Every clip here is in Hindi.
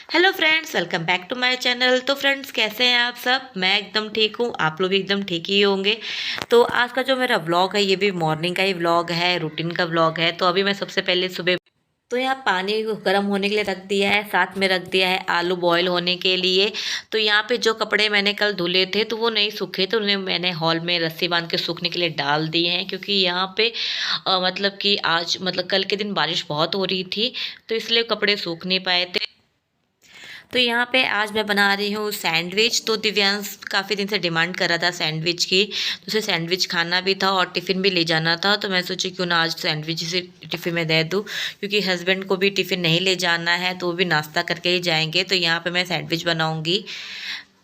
Hello friends, welcome back to my channel. तो फ्रेंड्स, कैसे हैं आप सब? मैं एकदम ठीक हूँ, आप लोग भी एकदम ठीक ही होंगे। तो आज का जो मेरा व्लॉग है, ये भी मॉर्निंग का ही व्लॉग है, रूटीन का व्लॉग है। तो अभी मैं सबसे पहले सुबह तो यहाँ पानी गर्म होने के लिए रख दिया है, साथ में रख दिया है आलू बॉईल होने के लिए। तो यहाँ पे जो कपड़े मैंने कल धुले थे तो वो नहीं सूखे, तो उन्हें मैंने हॉल में रस्सी बांध के सूखने के लिए डाल दिए हैं, क्योंकि यहाँ पे मतलब कि आज मतलब कल के दिन बारिश बहुत हो रही थी, तो इसलिए कपड़े सूख नहीं पाए थे। तो यहाँ पे आज मैं बना रही हूँ सैंडविच। तो दिव्यांश काफ़ी दिन से डिमांड कर रहा था सैंडविच की, तो उसे सैंडविच खाना भी था और टिफ़िन भी ले जाना था। तो मैं सोची क्यों ना आज सैंडविच इसे टिफ़िन में दे दूँ, क्योंकि हस्बैंड को भी टिफ़िन नहीं ले जाना है, तो वो भी नाश्ता करके ही जाएंगे। तो यहाँ पे मैं सैंडविच बनाऊँगी।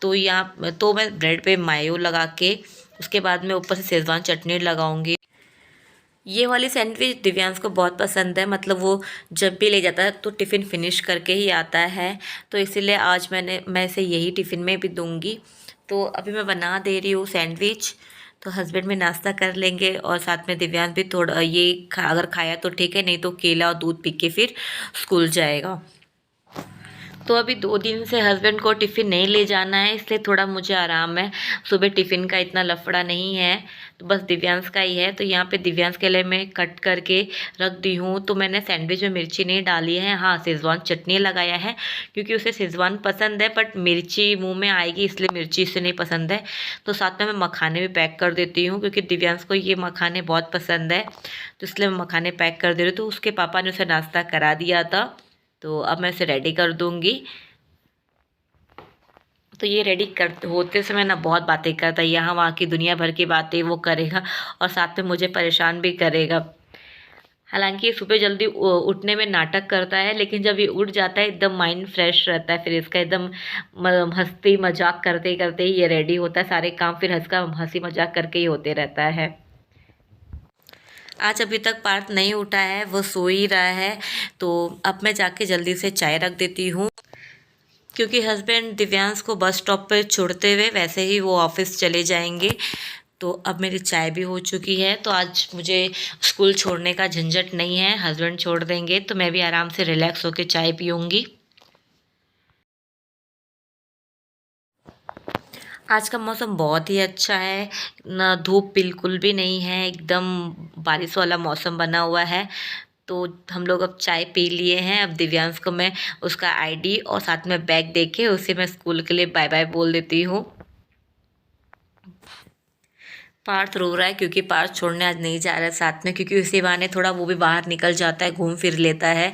तो यहाँ तो मैं ब्रेड पे मायो लगा के उसके बाद में ऊपर से शेज़वान चटनी लगाऊंगी। ये वाली सैंडविच दिव्यांश को बहुत पसंद है, मतलब वो जब भी ले जाता है तो टिफ़िन फिनिश करके ही आता है। तो इसीलिए आज मैं इसे यही टिफ़िन में भी दूंगी। तो अभी मैं बना दे रही हूँ सैंडविच। तो हस्बैंड में नाश्ता कर लेंगे और साथ में दिव्यांश भी थोड़ा अगर खाया तो ठीक है, नहीं तो केला और दूध पी के फिर स्कूल जाएगा। तो अभी 2 दिन से हस्बैंड को टिफ़िन नहीं ले जाना है, इसलिए थोड़ा मुझे आराम है। सुबह टिफ़िन का इतना लफड़ा नहीं है, तो बस दिव्यांश का ही है। तो यहाँ पे दिव्यांश के लिए मैं कट करके रख दी हूँ। तो मैंने सैंडविच में मिर्ची नहीं डाली है, हाँ शेज़वान चटनी लगाया है, क्योंकि उसे शेज़वान पसंद है, बट मिर्ची मुँह में आएगी इसलिए मिर्ची इसे नहीं पसंद है। तो साथ में मैं मखाने भी पैक कर देती हूँ, क्योंकि दिव्यांश को ये मखाने बहुत पसंद है, तो इसलिए मैं मखाने पैक कर दे रही हूँ। तो उसके पापा ने उसे नाश्ता करा दिया था, तो अब मैं इसे रेडी कर दूँगी। तो ये रेडी कर होते समय ना बहुत बातें करता है, यहाँ वहाँ की दुनिया भर की बातें वो करेगा और साथ में मुझे परेशान भी करेगा। हालांकि ये सुबह जल्दी उठने में नाटक करता है, लेकिन जब ये उठ जाता है एकदम माइंड फ्रेश रहता है, फिर इसका एकदम हंसती मजाक करते करते ही ये रेडी होता है। सारे काम फिर हंसी मजाक करके ही होते रहता है। आज अभी तक पार्थ नहीं उठा है, वो सो ही रहा है। तो अब मैं जाके जल्दी से चाय रख देती हूँ, क्योंकि हस्बैंड दिव्यांश को बस स्टॉप पर छोड़ते हुए वैसे ही वो ऑफिस चले जाएंगे। तो अब मेरी चाय भी हो चुकी है, तो आज मुझे स्कूल छोड़ने का झंझट नहीं है, हस्बैंड छोड़ देंगे, तो मैं भी आराम से रिलैक्स होकर चाय पीऊँगी। आज का मौसम बहुत ही अच्छा है, ना धूप बिल्कुल भी नहीं है, एकदम बारिश वाला मौसम बना हुआ है। तो हम लोग अब चाय पी लिए हैं। अब दिव्यांश को मैं उसका आईडी और साथ में बैग देके उसे मैं स्कूल के लिए बाय बाय बोल देती हूँ। पार्थ रो रहा है, क्योंकि पार्थ छोड़ने आज नहीं जा रहा है साथ में, क्योंकि उसी बहाने थोड़ा वो भी बाहर निकल जाता है, घूम फिर लेता है।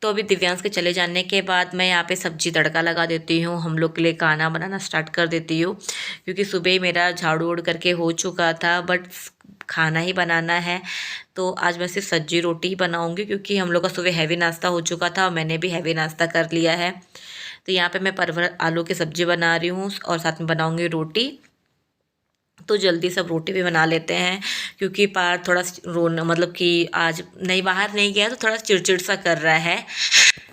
तो अभी दिव्यांश के चले जाने के बाद मैं यहाँ पे सब्जी तड़का लगा देती हूँ, हम लोग के लिए खाना बनाना स्टार्ट कर देती हूँ, क्योंकि सुबह ही मेरा झाड़ू उड़ करके हो चुका था, बट खाना ही बनाना है। तो आज मैं सिर्फ सब्जी रोटी ही बनाऊँगी, क्योंकि हम लोग का सुबह हैवी नाश्ता हो चुका था और मैंने भी हैवी नाश्ता कर लिया है। तो यहाँ पे मैं परवल आलू की सब्जी बना रही हूँ और साथ में बनाऊँगी रोटी। तो जल्दी सब रोटी भी बना लेते हैं, क्योंकि पार थोड़ा रोना मतलब कि आज नहीं बाहर नहीं गया, तो थोड़ा चिड़चिड़ सा कर रहा है।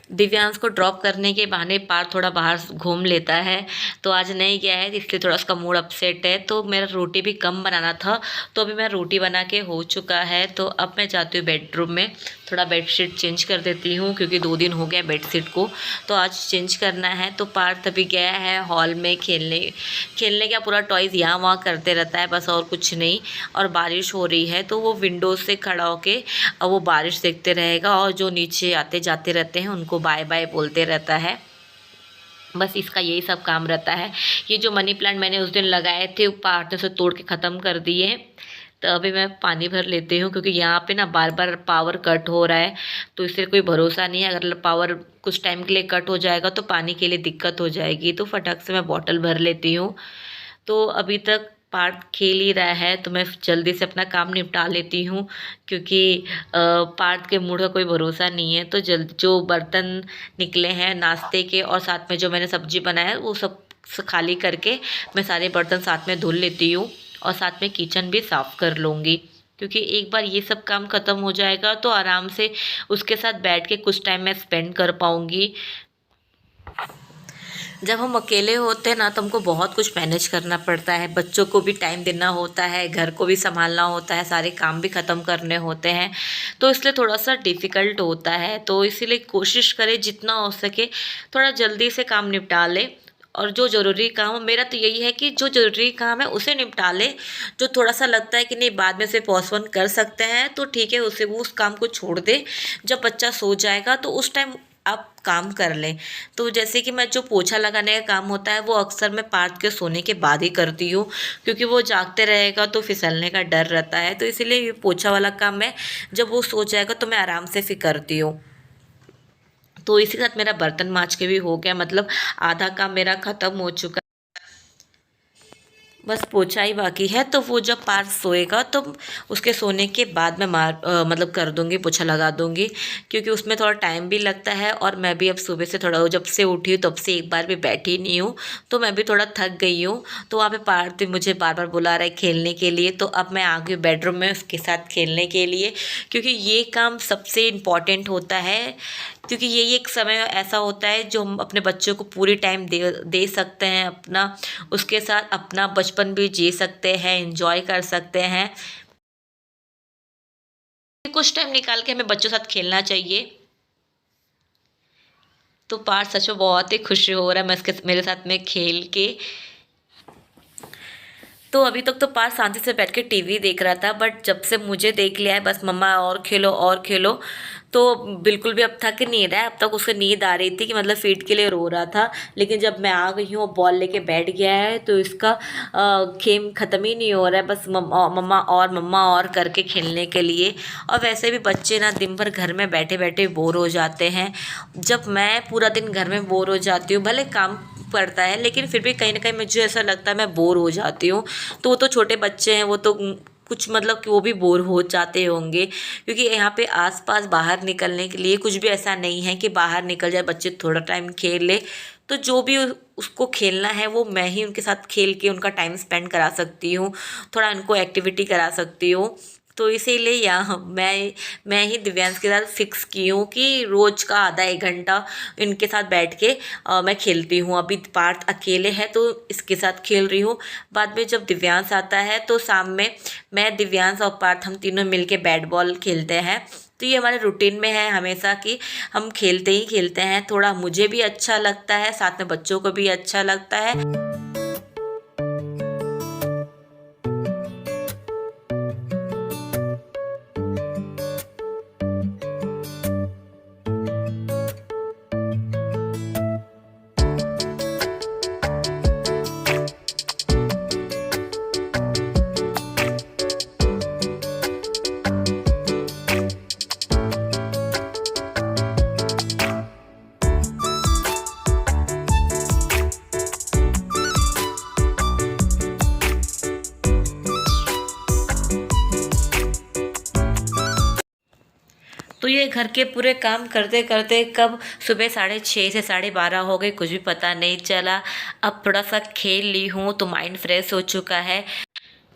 दिव्यांश को ड्रॉप करने के बहाने पार थोड़ा बाहर घूम लेता है, तो आज नहीं गया है, इसलिए थोड़ा उसका मूड अपसेट है। तो मेरा रोटी भी कम बनाना था, तो अभी मैं रोटी बना के हो चुका है। तो अब मैं जाती हूँ बेडरूम में, थोड़ा बेडशीट चेंज कर देती हूँ, क्योंकि 2 दिन हो गए बेडशीट को, तो आज चेंज करना है। तो पार्थ अभी गया है हॉल में खेलने खेलने का पूरा टॉयज़ यहाँ वहाँ करते रहता है, बस और कुछ नहीं। और बारिश हो रही है, तो वो विंडो से खड़ा होके अब वो बारिश देखते रहेगा, और जो नीचे आते जाते रहते हैं उनको बाय बाय बोलते रहता है। बस इसका यही सब काम रहता है। ये जो मनी प्लांट मैंने उस दिन लगाए थे, वो पार्थ ने उसे तोड़ के ख़त्म कर दिए। तो अभी मैं पानी भर लेती हूँ, क्योंकि यहाँ पे ना बार बार पावर कट हो रहा है, तो इससे कोई भरोसा नहीं है, अगर पावर कुछ टाइम के लिए कट हो जाएगा तो पानी के लिए दिक्कत हो जाएगी। तो फटाक से मैं बॉटल भर लेती हूँ। तो अभी तक पार्थ खेल ही रहा है, तो मैं जल्दी से अपना काम निपटा लेती हूँ, क्योंकि पार्थ के मूड का कोई भरोसा नहीं है। तो जल्द जो बर्तन निकले हैं नाश्ते के और साथ में जो मैंने सब्जी बनाया है, वो सब खाली करके मैं सारे बर्तन साथ में धुल लेती हूँ और साथ में किचन भी साफ़ कर लूँगी, क्योंकि एक बार ये सब काम ख़त्म हो जाएगा तो आराम से उसके साथ बैठ के कुछ टाइम मैं स्पेंड कर पाऊँगी। जब हम अकेले होते हैं ना तो हमको बहुत कुछ मैनेज करना पड़ता है, बच्चों को भी टाइम देना होता है, घर को भी संभालना होता है, सारे काम भी ख़त्म करने होते हैं, तो इसलिए थोड़ा-सा डिफ़िकल्ट होता है। तो इसीलिए कोशिश करें जितना हो सके थोड़ा जल्दी से काम निपटा लें, और जो ज़रूरी काम हो, मेरा तो यही है कि जो ज़रूरी काम है उसे निपटा लें, जो थोड़ा-सा लगता है कि नहीं बाद में से पोस्टपोन कर सकते हैं तो ठीक है, उसे वो उस काम को छोड़ दें। जब बच्चा सो जाएगा तो उस टाइम आप काम कर लें। तो जैसे कि मैं जो पोछा लगाने का काम होता है वो अक्सर मैं पार्थ के सोने के बाद ही करती हूँ, क्योंकि वो जागते रहेगा तो फिसलने का डर रहता है। तो इसीलिए ये पोछा वाला काम मैं जब वो सो जाएगा तो मैं आराम से फिर करती हूँ। तो इसी के साथ मेरा बर्तन माँज के भी हो गया, मतलब आधा काम मेरा ख़त्म हो चुका, बस पोछा ही बाकी है। तो वो जब पार्थ सोएगा तो उसके सोने के बाद मैं मतलब कर दूँगी, पोछा लगा दूँगी, क्योंकि उसमें थोड़ा टाइम भी लगता है और मैं भी अब सुबह से थोड़ा जब से उठी हूँ तब से एक बार भी बैठी नहीं हूँ, तो मैं भी थोड़ा थक गई हूँ। तो वहाँ पे पार्थ मुझे बार बार बुला रहा है खेलने के लिए, तो अब मैं आ गई बेडरूम में उसके साथ खेलने के लिए, क्योंकि ये काम सबसे इम्पॉर्टेंट होता है, क्योंकि यही एक समय ऐसा होता है जो हम अपने बच्चों को पूरी टाइम दे सकते हैं, अपना उसके साथ अपना बचपन भी जी सकते हैं, एंजॉय कर सकते हैं। कुछ टाइम निकाल के हमें बच्चों के साथ खेलना चाहिए। तो पार्थ सच में बहुत ही खुश हो रहा है मैं इसके मेरे साथ में खेल के। तो अभी तक तो पार्थ शांति से बैठ के टीवी देख रहा था, बट जब से मुझे देख लिया है बस मम्मा और खेलो, तो बिल्कुल भी अब थक नहीं रहा है। अब तक उसे नींद आ रही थी कि मतलब फीड के लिए रो रहा था, लेकिन जब मैं आ गई हूँ और बॉल लेके बैठ गया है तो इसका गेम ख़त्म ही नहीं हो रहा है, बस मम्मा और करके खेलने के लिए। और वैसे भी बच्चे ना दिन भर घर में बैठे बैठे बोर हो जाते हैं। जब मैं पूरा दिन घर में बोर हो जाती हूँ, भले काम पड़ता है लेकिन फिर भी कहीं ना कहीं मुझे ऐसा लगता है मैं बोर हो जाती हूँ। तो वो तो छोटे बच्चे हैं, वो तो कुछ मतलब कि वो भी बोर हो जाते होंगे, क्योंकि यहाँ पे आसपास बाहर निकलने के लिए कुछ भी ऐसा नहीं है कि बाहर निकल जाए बच्चे थोड़ा टाइम खेल ले। तो जो भी उसको खेलना है वो मैं ही उनके साथ खेल के उनका टाइम स्पेंड करा सकती हूँ, थोड़ा उनको एक्टिविटी करा सकती हूँ। तो इसीलिए यहाँ मैं ही दिव्यांश के साथ फिक्स की हूँ कि रोज़ का आधा एक घंटा इनके साथ बैठ के मैं खेलती हूँ। अभी पार्थ अकेले है तो इसके साथ खेल रही हूँ, बाद में जब दिव्यांश आता है तो शाम में मैं दिव्यांश और पार्थ हम तीनों मिलके बैट बॉल खेलते हैं। तो ये हमारे रूटीन में है हमेशा कि हम खेलते ही खेलते हैं, थोड़ा मुझे भी अच्छा लगता है, साथ में बच्चों को भी अच्छा लगता है। तो ये घर के पूरे काम करते करते कब सुबह 6:30 से 12:30 हो गए, कुछ भी पता नहीं चला। अब थोड़ा सा खेल ली हूँ तो माइंड फ्रेश हो चुका है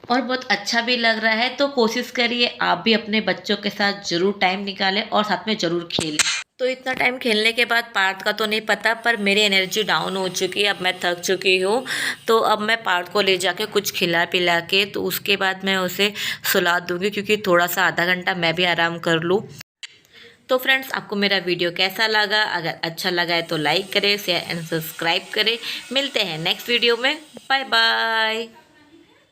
और बहुत अच्छा भी लग रहा है। तो कोशिश करिए आप भी अपने बच्चों के साथ ज़रूर टाइम निकालें और साथ में ज़रूर खेलें। तो इतना टाइम खेलने के बाद पार्थ का तो नहीं पता, पर मेरी एनर्जी डाउन हो चुकी है, अब मैं थक चुकी हूँ। तो अब मैं पार्थ को ले जाके कुछ खिला पिला के तो उसके बाद मैं उसे सुला दूँगी, क्योंकि थोड़ा सा आधा घंटा मैं भी आराम कर लूँ। तो फ्रेंड्स, आपको मेरा वीडियो कैसा लगा? अगर अच्छा लगा है तो लाइक करें, शेयर एंड सब्सक्राइब करें। मिलते हैं नेक्स्ट वीडियो में। बाय बाय।